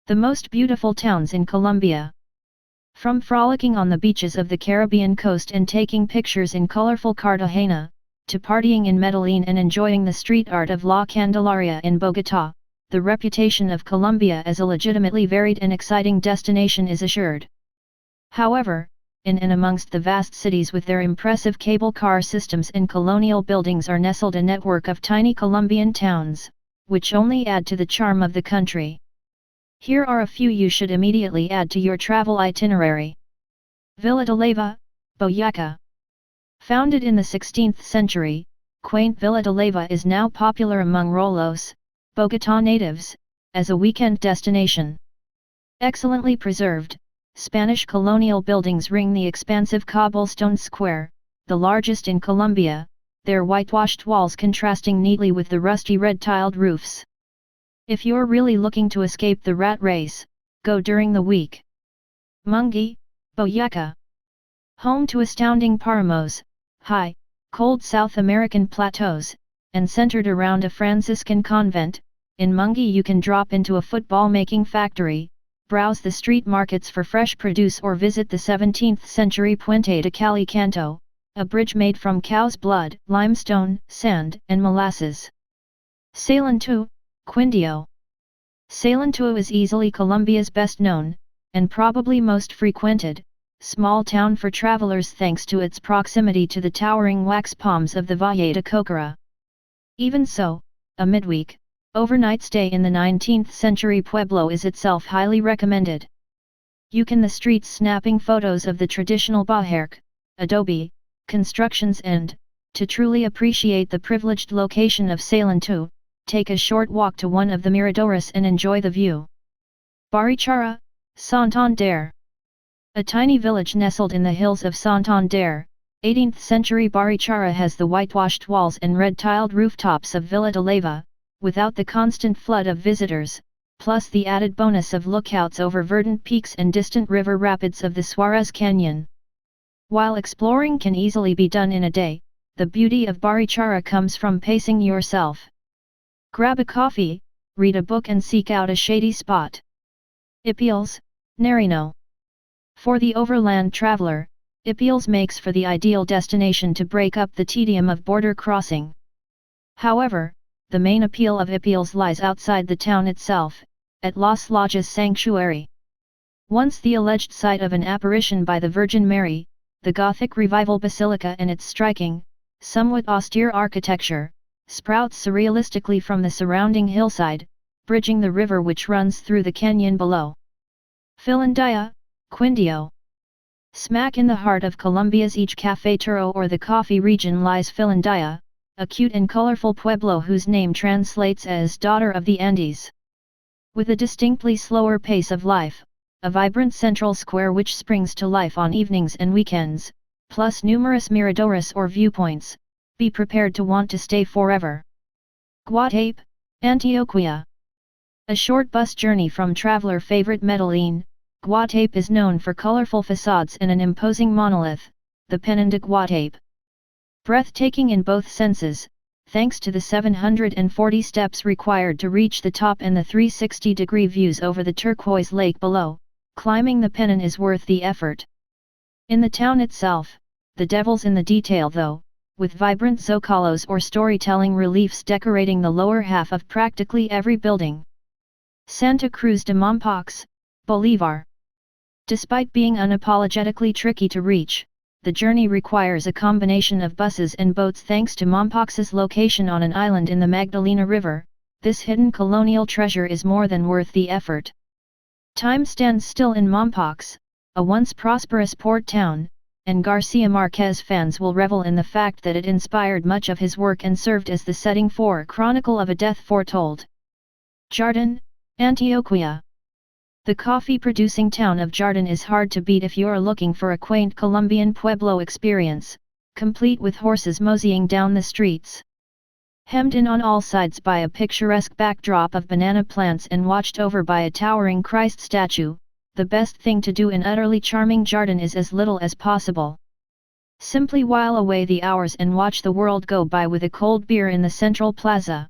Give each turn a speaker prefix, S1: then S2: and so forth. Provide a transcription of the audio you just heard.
S1: The most beautiful towns in Colombia. From frolicking on the beaches of the Caribbean coast and taking pictures in colorful Cartagena, to partying in Medellin and enjoying the street art of La Candelaria in Bogotá, the reputation of Colombia as a legitimately varied and exciting destination is assured. However, in and amongst the vast cities with their impressive cable car systems and colonial buildings are nestled a network of tiny Colombian towns, which only add to the charm of the country. Here are a few you should immediately add to your travel itinerary. Villa de Leyva, Booyaka. Founded in the 16th century, quaint Villa de Leyva is now popular among Rolos, Bogotá natives, as a weekend destination. Excellently preserved, Spanish colonial buildings ring the expansive cobblestone square, the largest in Colombia, their whitewashed walls contrasting neatly with the rusty red-tiled roofs. If you're really looking to escape the rat race, go during the week. Mungi, Booyaka. Home to astounding paramos, high, cold South American plateaus, and centered around a Franciscan convent, in Mungi you can drop into a football-making factory, browse the street markets for fresh produce or visit the 17th-century Puente de Calicanto, a bridge made from cow's blood, limestone, sand, and molasses. Salento, Quindio. Salento is easily Colombia's best-known, and probably most frequented, small town for travelers thanks to its proximity to the towering wax palms of the Valle de Cocora. Even so, a midweek, overnight stay in the 19th-century pueblo is itself highly recommended. You can the streets snapping photos of the traditional barricade, adobe, constructions and, to truly appreciate the privileged location of Salento, take a short walk to one of the miradores and enjoy the view. Barri Chara, Santander. A tiny village nestled in the hills of Santander, 18th-century Barri Chara has the whitewashed walls and red-tiled rooftops of Villa de Leyva, without the constant flood of visitors, plus the added bonus of lookouts over verdant peaks and distant river rapids of the Suarez Canyon. While exploring can easily be done in a day, the beauty of Barri Chara comes from pacing yourself. Grab a coffee, read a book and seek out a shady spot. Ipiales, Nariño. For the overland traveler, Ipiales makes for the ideal destination to break up the tedium of border crossing. However, the main appeal of Ipiales lies outside the town itself, at Los Lajes Sanctuary. Once the alleged site of an apparition by the Virgin Mary, the Gothic Revival Basilica and its striking, somewhat austere architecture, sprouts surrealistically from the surrounding hillside, bridging the river which runs through the canyon below. Finlandia, Quindio. Smack in the heart of Colombia's each cafetero or the coffee region lies Finlandia, a cute and colorful pueblo whose name translates as Daughter of the Andes. With a distinctly slower pace of life, a vibrant central square which springs to life on evenings and weekends, plus numerous miradores or viewpoints, be prepared to want to stay forever. Guatape, Antioquia. A short bus journey from traveler favorite Medellin, Guatape is known for colorful facades and an imposing monolith, the Peñón de Guatape. Breathtaking in both senses, thanks to the 740 steps required to reach the top and the 360-degree views over the turquoise lake below, climbing the Peñón is worth the effort. In the town itself, the devil's in the detail though, with vibrant zócalos or storytelling reliefs decorating the lower half of practically every building. Santa Cruz de Mompox, Bolivar. Despite being unapologetically tricky to reach, the journey requires a combination of buses and boats thanks to Mompox's location on an island in the Magdalena River. This hidden colonial treasure is more than worth the effort. Time stands still in Mompox, a once prosperous port town, and Garcia Marquez fans will revel in the fact that it inspired much of his work and served as the setting for Chronicle of a Death Foretold. Jardin, Antioquia. The coffee-producing town of Jardin is hard to beat if you're looking for a quaint Colombian pueblo experience, complete with horses moseying down the streets. Hemmed in on all sides by a picturesque backdrop of banana plants and watched over by a towering Christ statue, the best thing to do in utterly charming Jardin is as little as possible. Simply while away the hours and watch the world go by with a cold beer in the central plaza.